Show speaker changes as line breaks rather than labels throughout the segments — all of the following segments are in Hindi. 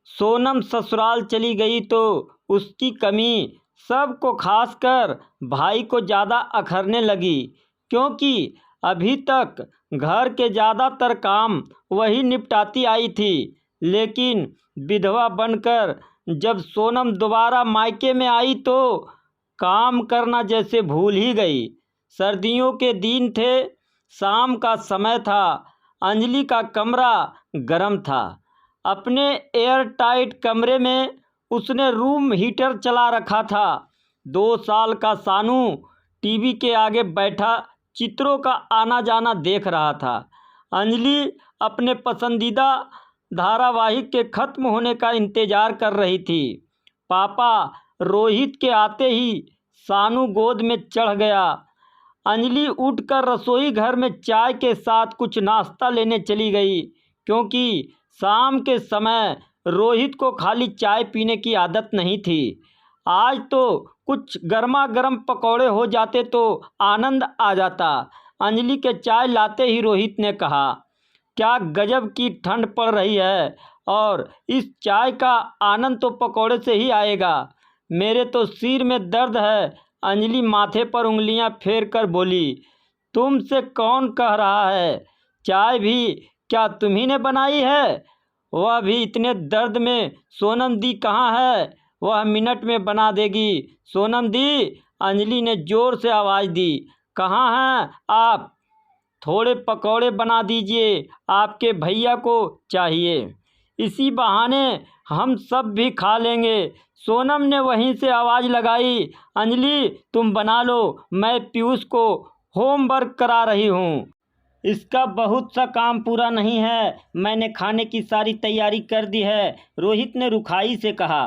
सोनम ससुराल चली गई तो उसकी कमी सबको, खासकर भाई को ज़्यादा अखरने लगी, क्योंकि अभी तक घर के ज़्यादातर काम वही निपटाती आई थी। लेकिन विधवा बनकर जब सोनम दोबारा मायके में आई तो काम करना जैसे भूल ही गई। सर्दियों के दिन थे, शाम का समय था। अंजलि का कमरा गर्म था। अपने एयर टाइट कमरे में उसने रूम हीटर चला रखा था। 2 साल का सानू टीवी के आगे बैठा चित्रों का आना जाना देख रहा था। अंजलि अपने पसंदीदा धारावाहिक के खत्म होने का इंतजार कर रही थी। पापा रोहित के आते ही सानू गोद में चढ़ गया। अंजलि उठकर रसोई घर में चाय के साथ कुछ नाश्ता लेने चली गई, क्योंकि शाम के समय रोहित को खाली चाय पीने की आदत नहीं थी। आज तो कुछ गर्मा गर्म पकौड़े हो जाते तो आनंद आ जाता। अंजलि के चाय लाते ही रोहित ने कहा, क्या गजब की ठंड पड़ रही है, और इस चाय का आनंद तो पकौड़े से ही आएगा। मेरे तो सिर में दर्द है। अंजलि माथे पर उंगलियां फेर कर बोली, तुमसे कौन कह रहा है? चाय भी क्या तुम्ही ने बनाई है? वह भी इतने दर्द में? सोनम दी कहाँ है? वह मिनट में बना देगी। सोनम दी, अंजलि ने जोर से आवाज़ दी। कहाँ हैं आप? थोड़े पकौड़े बना दीजिए, आपके भैया को चाहिए। इसी बहाने हम सब भी खा लेंगे। सोनम ने वहीं से आवाज़ लगाई, अंजलि तुम बना लो, मैं पीयूष को होमवर्क करा रही हूँ। इसका बहुत सा काम पूरा नहीं है, मैंने खाने की सारी तैयारी कर दी है, रोहित ने रुखाई से कहा।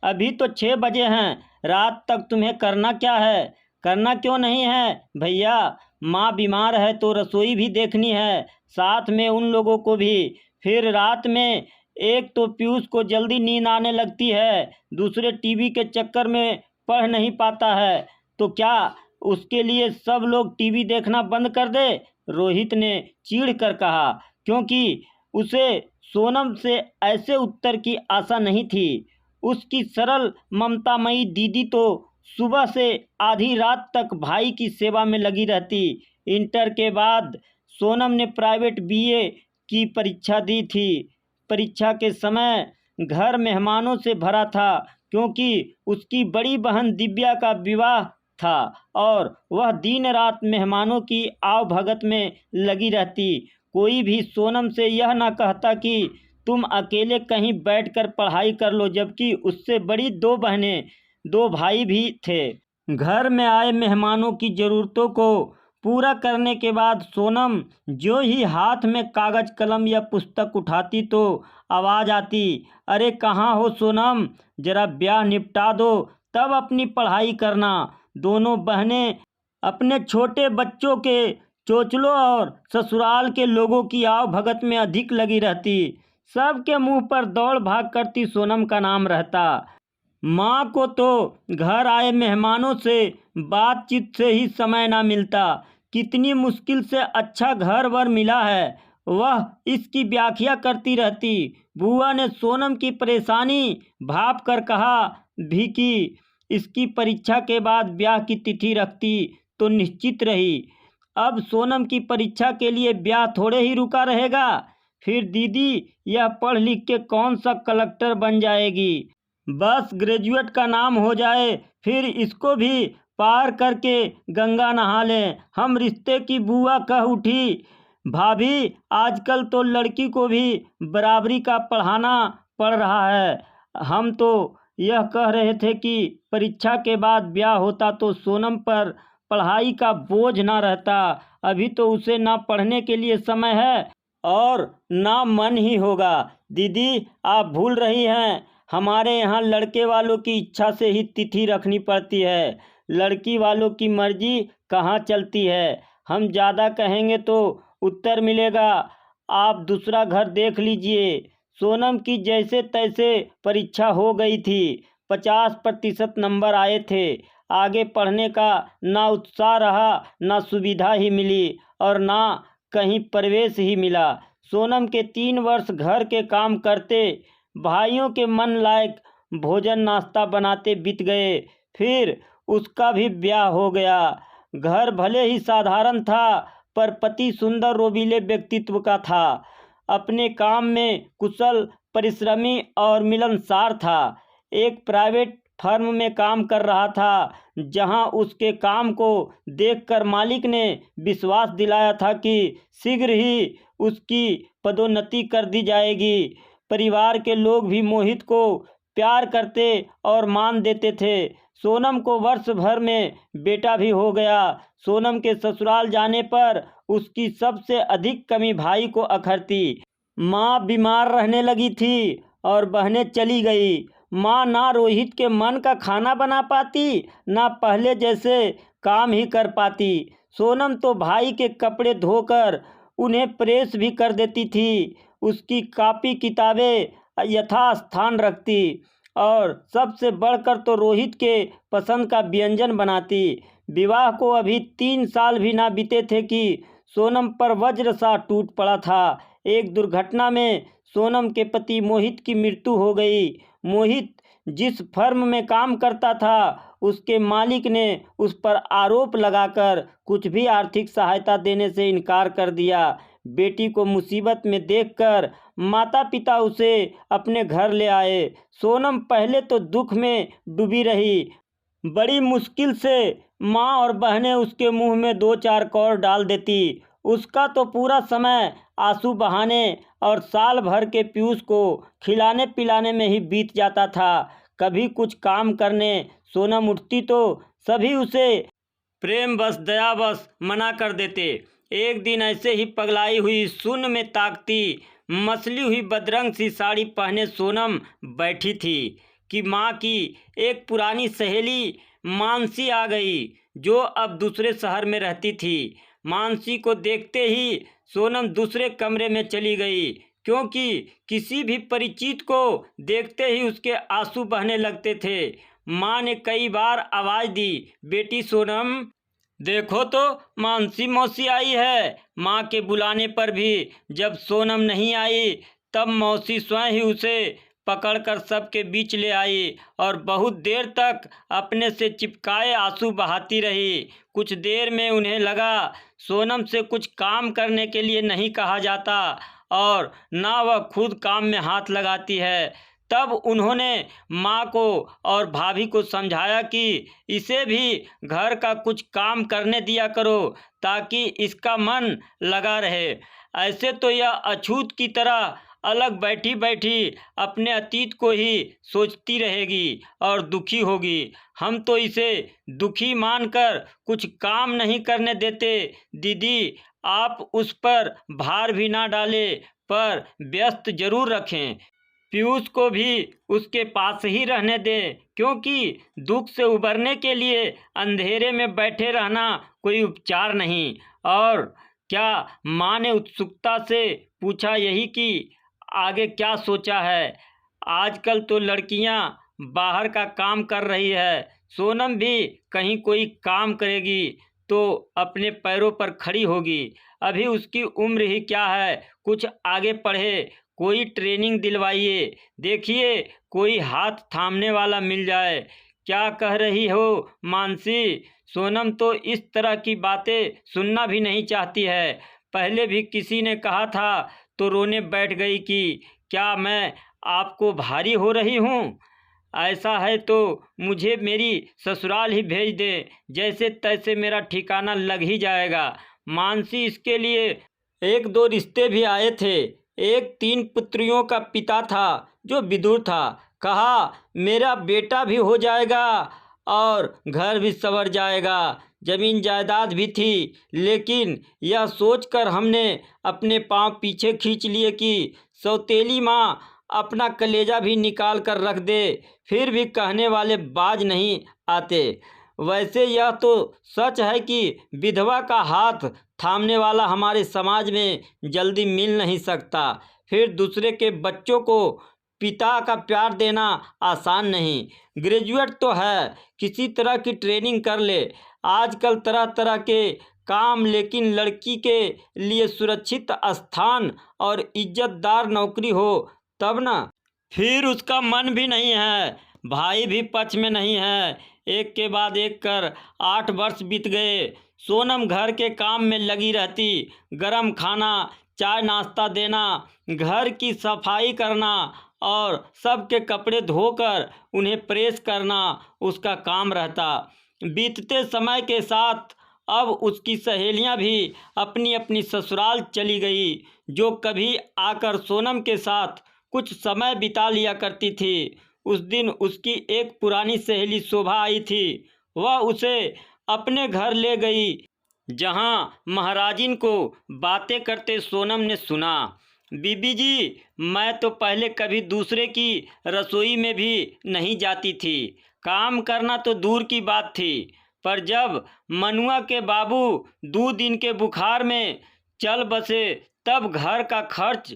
अभी तो 6 बजे हैं, रात तक तुम्हें करना क्या है? करना क्यों नहीं है भैया? माँ बीमार है तो रसोई भी देखनी है, साथ में उन लोगों को भी। फिर रात में एक तो पीयूष को जल्दी नींद आने लगती है, दूसरे टीवी के चक्कर में पढ़ नहीं पाता है, तो क्या उसके लिए सब लोग टीवी देखना बंद कर दे? रोहित ने चीढ़ कर कहा, क्योंकि उसे सोनम से ऐसे उत्तर की आशा नहीं थी। उसकी सरल ममतामयी दीदी तो सुबह से आधी रात तक भाई की सेवा में लगी रहती। इंटर के बाद सोनम ने प्राइवेट बीए की परीक्षा दी थी। परीक्षा के समय घर मेहमानों से भरा था, क्योंकि उसकी बड़ी बहन दिव्या का विवाह था और वह दिन रात मेहमानों की आवभगत में लगी रहती। कोई भी सोनम से यह ना कहता कि तुम अकेले कहीं बैठकर पढ़ाई कर लो, जबकि उससे बड़ी 2 बहनें 2 भाई भी थे। घर में आए मेहमानों की ज़रूरतों को पूरा करने के बाद सोनम जो ही हाथ में कागज़ कलम या पुस्तक उठाती तो आवाज़ आती, अरे कहाँ हो सोनम, ज़रा ब्याह निपटा दो तब अपनी पढ़ाई करना। दोनों बहनें अपने छोटे बच्चों के चोचलों और ससुराल के लोगों की आवभगत में अधिक लगी रहती। सबके मुंह पर दौड़ भाग करती सोनम का नाम रहता। माँ को तो घर आए मेहमानों से बातचीत से ही समय ना मिलता। कितनी मुश्किल से अच्छा घर वर मिला है, वह इसकी व्याख्या करती रहती। बुआ ने सोनम की परेशानी भाप कर कहा भी कि इसकी परीक्षा के बाद ब्याह की तिथि रखती तो निश्चित रही। अब सोनम की परीक्षा के लिए ब्याह थोड़े ही रुका रहेगा। फिर दीदी यह पढ़ लिख के कौन सा कलेक्टर बन जाएगी? बस ग्रेजुएट का नाम हो जाए, फिर इसको भी पार करके गंगा नहा लें। हम रिश्ते की बुआ कह उठी, भाभी आजकल तो लड़की को भी बराबरी का पढ़ाना पड़ रहा है। हम तो यह कह रहे थे कि परीक्षा के बाद ब्याह होता तो सोनम पर पढ़ाई का बोझ ना रहता। अभी तो उसे ना पढ़ने के लिए समय है और ना मन ही होगा। दीदी आप भूल रही हैं, हमारे यहाँ लड़के वालों की इच्छा से ही तिथि रखनी पड़ती है, लड़की वालों की मर्जी कहाँ चलती है। हम ज़्यादा कहेंगे तो उत्तर मिलेगा, आप दूसरा घर देख लीजिए। सोनम की जैसे तैसे परीक्षा हो गई थी, 50% नंबर आए थे। आगे पढ़ने का ना उत्साह रहा, ना सुविधा ही मिली और ना कहीं प्रवेश ही मिला। सोनम के 3 वर्ष घर के काम करते भाइयों के मन लायक भोजन नाश्ता बनाते बीत गए। फिर उसका भी ब्याह हो गया। घर भले ही साधारण था, पर पति सुंदर रोबीले व्यक्तित्व का था। अपने काम में कुशल, परिश्रमी और मिलनसार था। एक प्राइवेट फर्म में काम कर रहा था, जहां उसके काम को देखकर मालिक ने विश्वास दिलाया था कि शीघ्र ही उसकी पदोन्नति कर दी जाएगी। परिवार के लोग भी मोहित को प्यार करते और मान देते थे। सोनम को वर्ष भर में बेटा भी हो गया। सोनम के ससुराल जाने पर उसकी सबसे अधिक कमी भाई को अखरती। माँ बीमार रहने लगी थी और बहनें चली गई। माँ ना रोहित के मन का खाना बना पाती, ना पहले जैसे काम ही कर पाती। सोनम तो भाई के कपड़े धोकर उन्हें प्रेस भी कर देती थी, उसकी कॉपी किताबें यथास्थान रखती और सबसे बढ़कर तो रोहित के पसंद का व्यंजन बनाती। विवाह को अभी 3 साल भी ना बीते थे कि सोनम पर वज्र सा टूट पड़ा था। एक दुर्घटना में सोनम के पति मोहित की मृत्यु हो गई। मोहित जिस फर्म में काम करता था, उसके मालिक ने उस पर आरोप लगाकर कुछ भी आर्थिक सहायता देने से इनकार कर दिया। बेटी को मुसीबत में देखकर माता पिता उसे अपने घर ले आए। सोनम पहले तो दुख में डूबी रही। बड़ी मुश्किल से माँ और बहनें उसके मुंह में 2-4 कौर डाल देती। उसका तो पूरा समय आंसू बहाने और साल भर के पीयूष को खिलाने पिलाने में ही बीत जाता था। कभी कुछ काम करने सोनम उठती तो सभी उसे प्रेम बस दया बस मना कर देते। एक दिन ऐसे ही पगलाई हुई शून्य में ताकती मसली हुई बदरंग सी साड़ी पहने सोनम बैठी थी कि माँ की एक पुरानी सहेली मानसी आ गई, जो अब दूसरे शहर में रहती थी। मानसी को देखते ही सोनम दूसरे कमरे में चली गई, क्योंकि किसी भी परिचित को देखते ही उसके आंसू बहने लगते थे। माँ ने कई बार आवाज़ दी, बेटी सोनम देखो तो मानसी मौसी आई है। माँ के बुलाने पर भी जब सोनम नहीं आई, तब मौसी स्वयं ही उसे पकड़कर सबके बीच ले आई और बहुत देर तक अपने से चिपकाए आंसू बहाती रही। कुछ देर में उन्हें लगा सोनम से कुछ काम करने के लिए नहीं कहा जाता और ना वह खुद काम में हाथ लगाती है। तब उन्होंने माँ को और भाभी को समझाया कि इसे भी घर का कुछ काम करने दिया करो, ताकि इसका मन लगा रहे। ऐसे तो यह अछूत की तरह अलग बैठी बैठी अपने अतीत को ही सोचती रहेगी और दुखी होगी। हम तो इसे दुखी मानकर कुछ काम नहीं करने देते। दीदी, आप उस पर भार भी ना डालें, पर व्यस्त जरूर रखें। पीयूष को भी उसके पास ही रहने दें, क्योंकि दुख से उबरने के लिए अंधेरे में बैठे रहना कोई उपचार नहीं। और क्या? माँ ने उत्सुकता से पूछा। यही कि आगे क्या सोचा है? आजकल तो लड़कियां बाहर का काम कर रही है। सोनम भी कहीं कोई काम करेगी तो अपने पैरों पर खड़ी होगी। अभी उसकी उम्र ही क्या है, कुछ आगे पढ़े, कोई ट्रेनिंग दिलवाइए। देखिए कोई हाथ थामने वाला मिल जाए। क्या कह रही हो मानसी? सोनम तो इस तरह की बातें सुनना भी नहीं चाहती है। पहले भी किसी ने कहा था तो रोने बैठ गई कि क्या मैं आपको भारी हो रही हूँ? ऐसा है तो मुझे मेरी ससुराल ही भेज दे, जैसे तैसे मेरा ठिकाना लग ही जाएगा। मानसी, इसके लिए 1-2 रिश्ते भी आए थे। एक 3 पुत्रियों का पिता था जो विदुर था। कहा मेरा बेटा भी हो जाएगा और घर भी संवर जाएगा, जमीन जायदाद भी थी। लेकिन यह सोचकर हमने अपने पांव पीछे खींच लिए कि सौतेली माँ अपना कलेजा भी निकाल कर रख दे, फिर भी कहने वाले बाज नहीं आते। वैसे यह तो सच है कि विधवा का हाथ थामने वाला हमारे समाज में जल्दी मिल नहीं सकता। फिर दूसरे के बच्चों को पिता का प्यार देना आसान नहीं। ग्रेजुएट तो है, किसी तरह की ट्रेनिंग कर ले। आजकल तरह तरह के काम, लेकिन लड़की के लिए सुरक्षित स्थान और इज्जतदार नौकरी हो तब ना। फिर उसका मन भी नहीं है, भाई भी पक्ष में नहीं है। एक के बाद एक कर 8 वर्ष बीत गए। सोनम घर के काम में लगी रहती। गरम खाना, चाय नाश्ता देना, घर की सफाई करना और सबके कपड़े धोकर उन्हें प्रेस करना उसका काम रहता। बीतते समय के साथ अब उसकी सहेलियां भी अपनी अपनी ससुराल चली गई, जो कभी आकर सोनम के साथ कुछ समय बिता लिया करती थी। उस दिन उसकी एक पुरानी सहेली शोभा आई थी। वह उसे अपने घर ले गई, जहाँ महाराजिन को बातें करते सोनम ने सुना। बीबी जी, मैं तो पहले कभी दूसरे की रसोई में भी नहीं जाती थी। काम करना तो दूर की बात थी, पर जब मनुआ के बाबू 2 दिन के बुखार में चल बसे, तब घर का खर्च,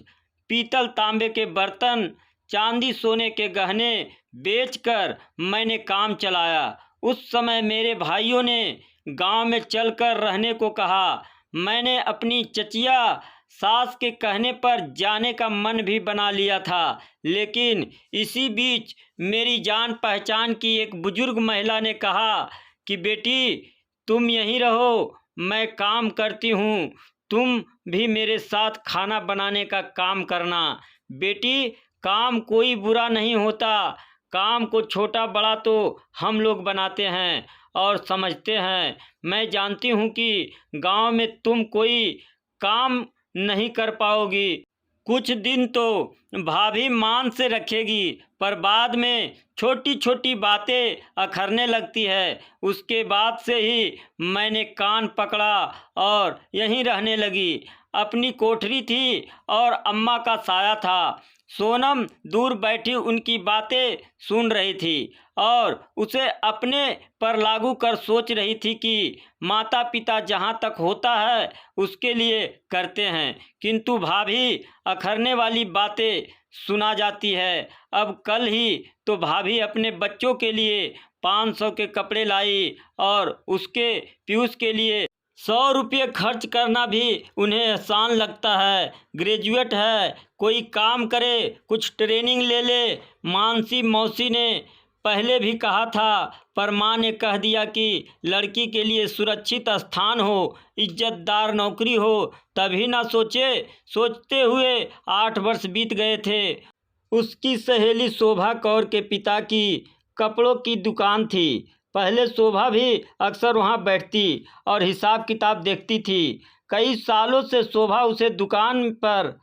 पीतल तांबे के बर्तन, चांदी सोने के गहने बेचकर मैंने काम चलाया। उस समय मेरे भाइयों ने गांव में चलकर रहने को कहा। मैंने अपनी चचिया सास के कहने पर जाने का मन भी बना लिया था, लेकिन इसी बीच मेरी जान पहचान की एक बुजुर्ग महिला ने कहा कि बेटी, तुम यहीं रहो, मैं काम करती हूँ, तुम भी मेरे साथ खाना बनाने का काम करना। बेटी, काम कोई बुरा नहीं होता। काम को छोटा बड़ा तो हम लोग बनाते हैं और समझते हैं। मैं जानती हूँ कि गांव में तुम कोई काम नहीं कर पाओगी। कुछ दिन तो भाभी मान से रखेगी, पर बाद में छोटी छोटी बातें अखरने लगती है। उसके बाद से ही मैंने कान पकड़ा और यहीं रहने लगी। अपनी कोठरी थी और अम्मा का साया था। सोनम दूर बैठी उनकी बातें सुन रही थी और उसे अपने पर लागू कर सोच रही थी कि माता पिता जहाँ तक होता है उसके लिए करते हैं, किंतु भाभी अखरने वाली बातें सुना जाती है। अब कल ही तो भाभी अपने बच्चों के लिए 500 के कपड़े लाई और उसके पीयूष के लिए 100 रुपये खर्च करना भी उन्हें आसान लगता है। ग्रेजुएट है, कोई काम करे, कुछ ट्रेनिंग ले ले। मानसी मौसी ने पहले भी कहा था, पर माँ ने कह दिया कि लड़की के लिए सुरक्षित स्थान हो, इज्जतदार नौकरी हो, तभी ना सोचे। सोचते हुए 8 वर्ष बीत गए थे। उसकी सहेली शोभा कौर के पिता की कपड़ों की दुकान थी। पहले शोभा भी अक्सर वहां बैठती और हिसाब किताब देखती थी। कई सालों से शोभा उसे दुकान पर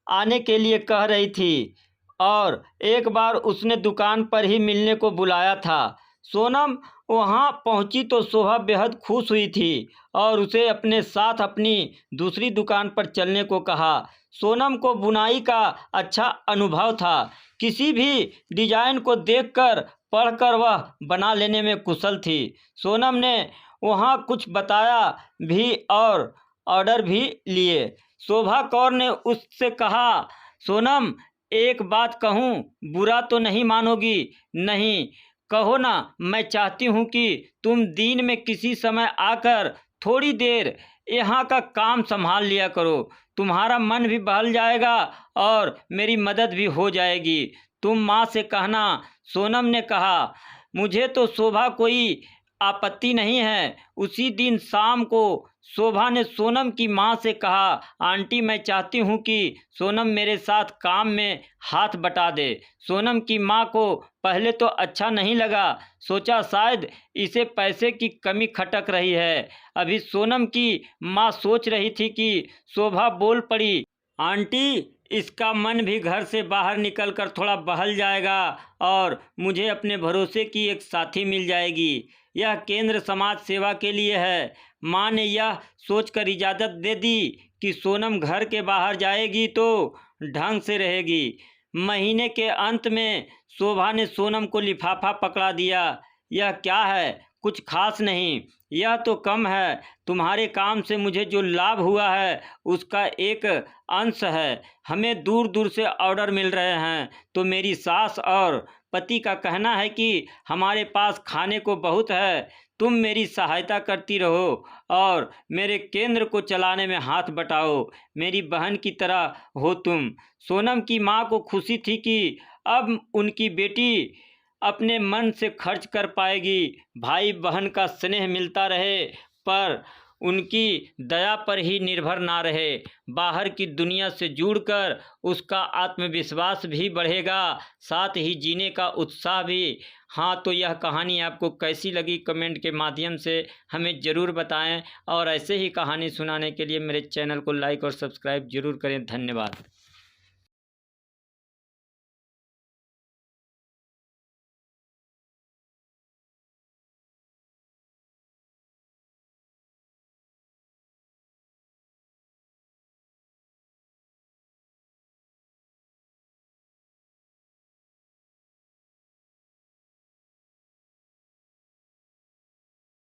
आने के लिए कह रही थी और एक बार उसने दुकान पर ही मिलने को बुलाया था। सोनम वहां पहुंची तो शोभा बेहद खुश हुई थी और उसे अपने साथ अपनी दूसरी दुकान पर चलने को कहा। सोनम को बुनाई का अच्छा अनुभव था। किसी भी डिजाइन को देखकर पढ़कर वह बना लेने में कुशल थी। सोनम ने वहाँ कुछ बताया भी और ऑर्डर भी लिए। शोभा कौर ने उससे कहा, सोनम, एक बात कहूँ, बुरा तो नहीं मानोगी? नहीं, कहो ना। मैं चाहती हूँ कि तुम दिन में किसी समय आकर थोड़ी देर यहाँ का काम संभाल लिया करो। तुम्हारा मन भी बहल जाएगा और मेरी मदद भी हो जाएगी। तुम माँ से कहना। सोनम ने कहा, मुझे तो शोभा कोई आपत्ति नहीं है। उसी दिन शाम को शोभा ने सोनम की माँ से कहा, आंटी, मैं चाहती हूँ कि सोनम मेरे साथ काम में हाथ बटा दे। सोनम की माँ को पहले तो अच्छा नहीं लगा। सोचा शायद इसे पैसे की कमी खटक रही है। अभी सोनम की माँ सोच रही थी कि शोभा बोल पड़ी, आंटी, इसका मन भी घर से बाहर निकलकर थोड़ा बहल जाएगा और मुझे अपने भरोसे की एक साथी मिल जाएगी। यह केंद्र समाज सेवा के लिए है। माँ ने यह सोचकर इजाज़त दे दी कि सोनम घर के बाहर जाएगी तो ढंग से रहेगी। महीने के अंत में शोभा ने सोनम को लिफाफा पकड़ा दिया। यह क्या है? कुछ खास नहीं, यह तो कम है। तुम्हारे काम से मुझे जो लाभ हुआ है उसका एक अंश है। हमें दूर दूर से ऑर्डर मिल रहे हैं, तो मेरी सास और पति का कहना है कि हमारे पास खाने को बहुत है। तुम मेरी सहायता करती रहो और मेरे केंद्र को चलाने में हाथ बटाओ। मेरी बहन की तरह हो तुम। सोनम की माँ को खुशी थी कि अब उनकी बेटी अपने मन से खर्च कर पाएगी। भाई बहन का स्नेह मिलता रहे पर उनकी दया पर ही निर्भर ना रहे। बाहर की दुनिया से जुड़कर उसका आत्मविश्वास भी बढ़ेगा, साथ ही जीने का उत्साह भी। हाँ, तो यह कहानी आपको कैसी लगी कमेंट के माध्यम से हमें ज़रूर बताएं और ऐसे ही कहानी सुनाने के लिए मेरे चैनल को लाइक और सब्सक्राइब ज़रूर करें। धन्यवाद।